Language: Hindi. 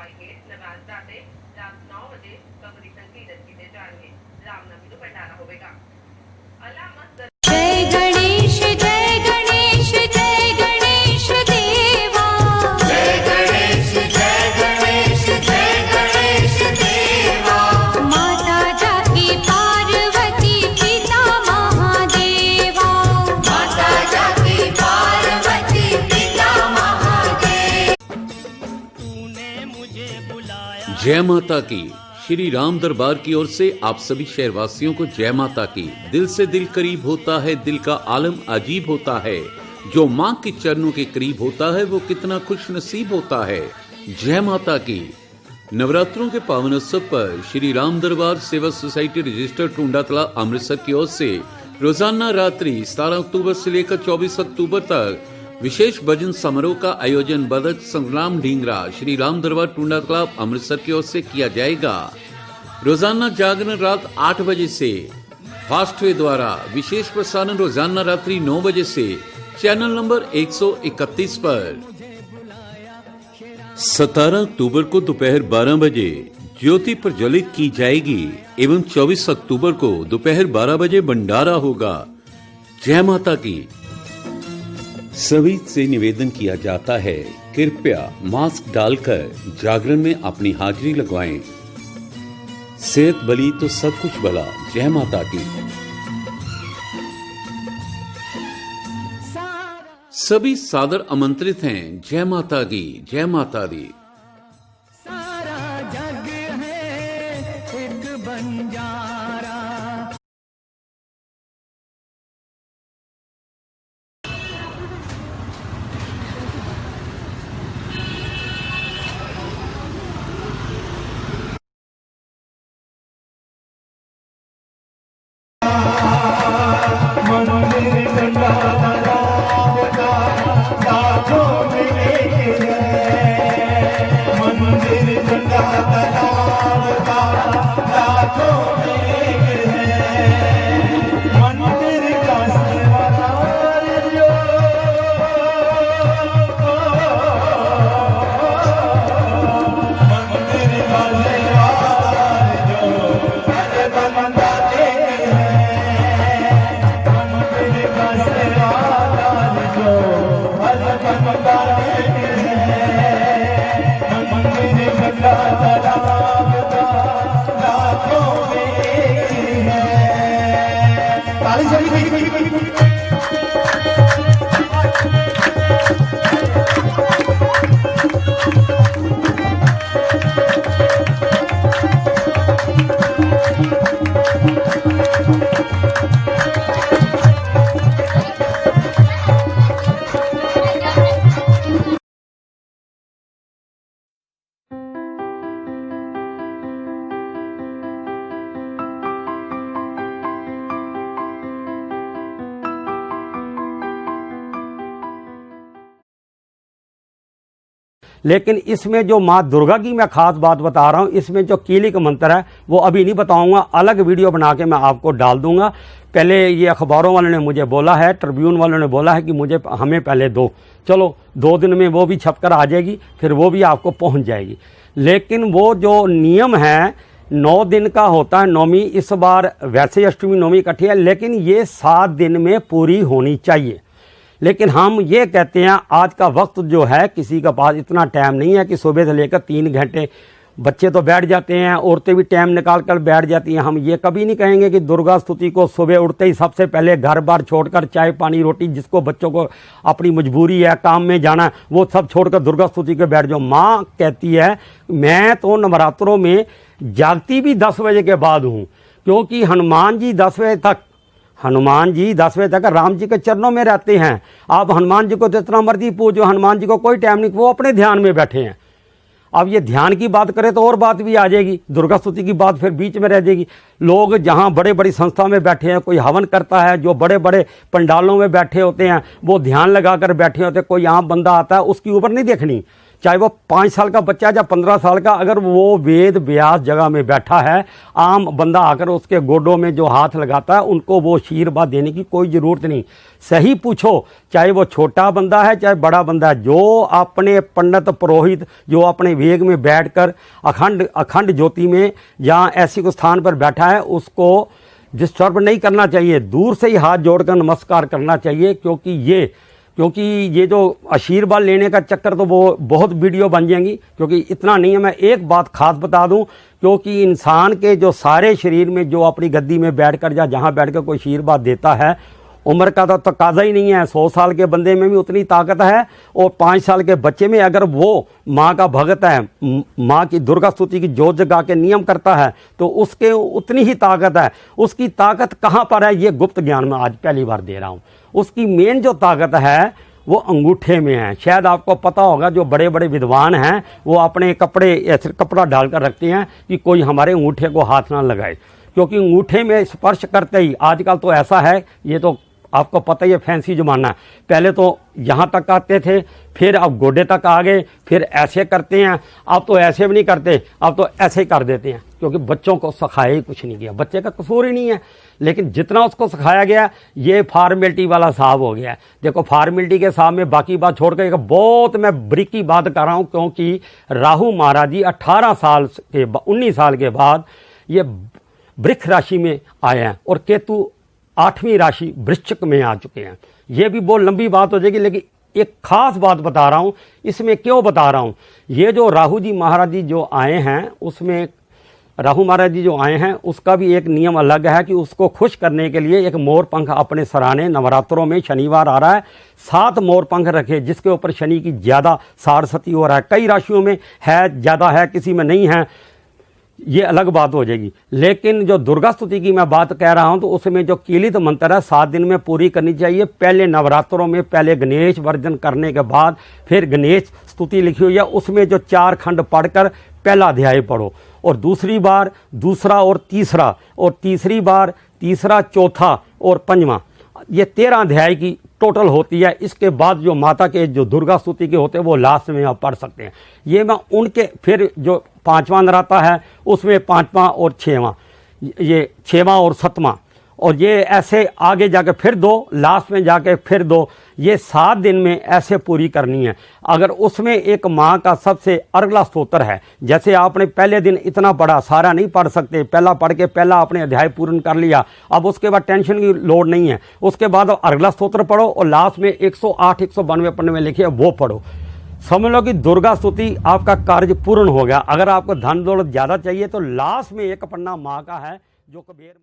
पाएंगे नवरात्राते रात 9 बजे कबरी संकीर्तन किए जाएंगे। रामनवमी को भंडारा होगा। अलामत जय गणेश जय गणेश जय गणेश देवा जय गणेश जय गणेश जय गणेश देवा। माता जाकी पार्वती पिता महादेवा माता जाकी पार्वती पिता महादेव। जय माता की। श्री राम दरबार की ओर से आप सभी शहरवासियों को जय माता की। दिल से दिल करीब होता है, दिल का आलम अजीब होता है। जो माँ के चरणों के करीब होता है वो कितना खुश नसीब होता है। जय माता की। नवरात्रों के पावन उत्सव पर श्री राम दरबार सेवा सोसाइटी रजिस्टर्ड टूंडा तालाब अमृतसर की ओर से रोजाना रात्रि 17 अक्टूबर से लेकर 24 अक्टूबर तक विशेष भजन समारोह का आयोजन बदत संग्राम ढींगरा श्री राम दरबार टूंडा तालाब अमृतसर की ओर से किया जाएगा। रोजाना जागरण रात 8 बजे से, फास्टवे द्वारा विशेष प्रसारण रोजाना रात्रि 9 बजे से चैनल नंबर 131 पर। 17 अक्टूबर को दोपहर 12 बजे ज्योति प्रज्वलित की जाएगी एवं 24 अक्टूबर को दोपहर 12 बजे भंडारा होगा। जय माता की। सभी से निवेदन किया जाता है, कृपया मास्क डालकर जागरण में अपनी हाजिरी लगवाएं। सेहत भली तो सब कुछ भला। जय माता की। सभी सादर आमंत्रित हैं। जय माता की। जय माता दी। सारा जग है एक बंजारा। मंदिर गंगा तालाब का लाखों मिलेंगे। मंदिर गंगा तालाब का लाखों मिलेंगे। मंदिर का सेवादार जो मंदिर का सेवादार जो अजब मंदाते हैं। लेकिन इसमें जो माँ दुर्गा की मैं खास बात बता रहा हूँ, इसमें जो कीलिक मंत्र है वो अभी नहीं बताऊंगा, अलग वीडियो बना के मैं आपको डाल दूंगा। पहले ये अखबारों वालों ने मुझे बोला है, ट्रिब्यून वालों ने बोला है कि मुझे हमें पहले दो, चलो 2 दिन में वो भी छपकर आ जाएगी, फिर वो भी आपको पहुंच जाएगी। लेकिन वो जो नियम है 9 दिन का होता है नौमी, इस बार वैसे अष्टमी नौमी इकट्ठी है, लेकिन ये 7 दिन में पूरी होनी चाहिए। लेकिन हम ये कहते हैं आज का वक्त जो है किसी के पास इतना टाइम नहीं है कि सुबह से लेकर 3 घंटे, बच्चे तो बैठ जाते हैं, औरतें भी टाइम निकाल कर बैठ जाती हैं। हम ये कभी नहीं कहेंगे कि दुर्गा स्तुति को सुबह उठते ही सबसे पहले घर बार छोड़कर चाय पानी रोटी, जिसको बच्चों को अपनी मजबूरी है काम में जाना है, वो सब छोड़कर दुर्गा स्तुति के बैठ जाओ। माँ कहती है मैं तो नवरात्रों में जागती भी 10 बजे के बाद हूँ, क्योंकि हनुमान जी 10 बजे तक राम जी के चरणों में रहते हैं। आप हनुमान जी को जितना मर्जी पूजो, हनुमान जी को कोई टाइम नहीं, वो अपने ध्यान में बैठे हैं। अब ये ध्यान की बात करें तो और बात भी आ जाएगी, दुर्गा स्तुति की बात फिर बीच में रह जाएगी। लोग जहाँ बड़े बड़ी संस्था में बैठे हैं, कोई हवन करता है, जो बड़े बड़े पंडालों में बैठे होते हैं वो ध्यान लगाकर बैठे होते हैं, कोई आम बंदा आता है उसकी ऊपर नहीं देखनी। चाहे वो 5 साल का बच्चा या 15 साल का, अगर वो वेद व्यास जगह में बैठा है, आम बंदा आकर उसके गोडों में जो हाथ लगाता है उनको वो आशीर्वाद देने की कोई ज़रूरत नहीं। सही पूछो, चाहे वो छोटा बंदा है चाहे बड़ा बंदा है, जो अपने पंडित पुरोहित जो अपने वेग में बैठकर अखंड ज्योति में या ऐसी को स्थान पर बैठा है, उसको डिस्टर्ब नहीं करना चाहिए, दूर से ही हाथ जोड़कर नमस्कार करना चाहिए। क्योंकि ये जो आशीर्वाद लेने का चक्कर तो वो बहुत वीडियो बन जाएंगी, क्योंकि इतना नहीं है। मैं एक बात खास बता दूं, क्योंकि इंसान के जो सारे शरीर में जो अपनी गद्दी में बैठकर या जहां बैठकर कोई आशीर्वाद देता है, उम्र का तो तकाजा ही नहीं है। 100 साल के बंदे में भी उतनी ताकत है, और 5 साल के बच्चे में अगर वो माँ का भगत है, माँ की दुर्गा स्तुति की जोत जगा के नियम करता है, तो उसके उतनी ही ताकत है। उसकी ताकत कहाँ पर है, ये गुप्त ज्ञान में आज पहली बार दे रहा हूँ। उसकी मेन जो ताकत है वो अंगूठे में है। शायद आपको पता होगा, जो बड़े बड़े विद्वान हैं वो अपने कपड़े ऐसे कपड़ा डालकर रखते हैं कि कोई हमारे अंगूठे को हाथ ना लगाए, क्योंकि अंगूठे में स्पर्श करते ही, आजकल तो ऐसा है, ये तो आपको पता ही है, फैंसी जमाना है। पहले तो यहाँ तक आते थे, फिर अब गोडे तक आ गए, फिर ऐसे करते हैं। अब तो ऐसे भी नहीं करते, अब तो ऐसे ही कर देते हैं, क्योंकि बच्चों को सिखाया ही कुछ नहीं गया। बच्चे का कसूर ही नहीं है, लेकिन जितना उसको सिखाया गया ये फार्मेलिटी वाला साहब हो गया है। देखो, फार्मेलिटी के साहब में बाकी बात छोड़कर एक बहुत मैं बरीकी बात कर रहा हूँ, क्योंकि राहु महाराज जी 19 साल के बाद ये वृक्ष राशि में आए हैं, और केतु 8वीं राशि वृश्चिक में आ चुके हैं। ये भी बहुत लंबी बात हो जाएगी, लेकिन एक खास बात बता रहा हूं। इसमें क्यों बता रहा हूं, ये जो राहु जी महाराज जी जो आए हैं, उसमें राहु महाराज जी जो आए हैं उसका भी एक नियम अलग है कि उसको खुश करने के लिए एक मोर पंख अपने सराहने, नवरात्रों में शनिवार आ रहा है, 7 मोर पंख रखे, जिसके ऊपर शनि की ज़्यादा सारसती हो रहा है। कई राशियों में है, ज़्यादा है, किसी में नहीं है, ये अलग बात हो जाएगी। लेकिन जो दुर्गा स्तुति की मैं बात कह रहा हूं, तो उसमें जो कीलित मंत्र है 7 दिन में पूरी करनी चाहिए। पहले नवरात्रों में पहले गणेश वर्जन करने के बाद फिर गणेश स्तुति लिखी हुई है, उसमें जो 4 खंड पढ़कर पहला अध्याय पढ़ो, और दूसरी बार दूसरा और तीसरा, और तीसरी बार तीसरा, चौथा और 5वां, ये 13 अध्याय की टोटल होती है। इसके बाद जो माता के जो दुर्गा स्तुति के होते हैं वो लास्ट में आप पढ़ सकते हैं। ये मैं उनके, फिर जो 5वां नराता है उसमें 5वां और 6वां, ये 6वां और 7वां, और ये ऐसे आगे जाके फिर 2, लास्ट में जाके फिर 2, ये 7 दिन में ऐसे पूरी करनी है। अगर उसमें एक माँ का सबसे अगला स्तोत्र है, जैसे आपने पहले दिन इतना पढ़ा, सारा नहीं पढ़ सकते, पहला पढ़ के पहला आपने अध्याय पूर्ण कर लिया, अब उसके बाद टेंशन की लोड नहीं है। उसके बाद अगला स्तोत्र पढ़ो, और लास्ट में 108 192 पन्ने में लिखे वो पढ़ो। समझ लो कि दुर्गा स्तुति आपका कार्य पूर्ण हो गया। अगर आपको धन दौलत ज़्यादा चाहिए तो लास्ट में एक पन्ना माँ का है, जो कबीर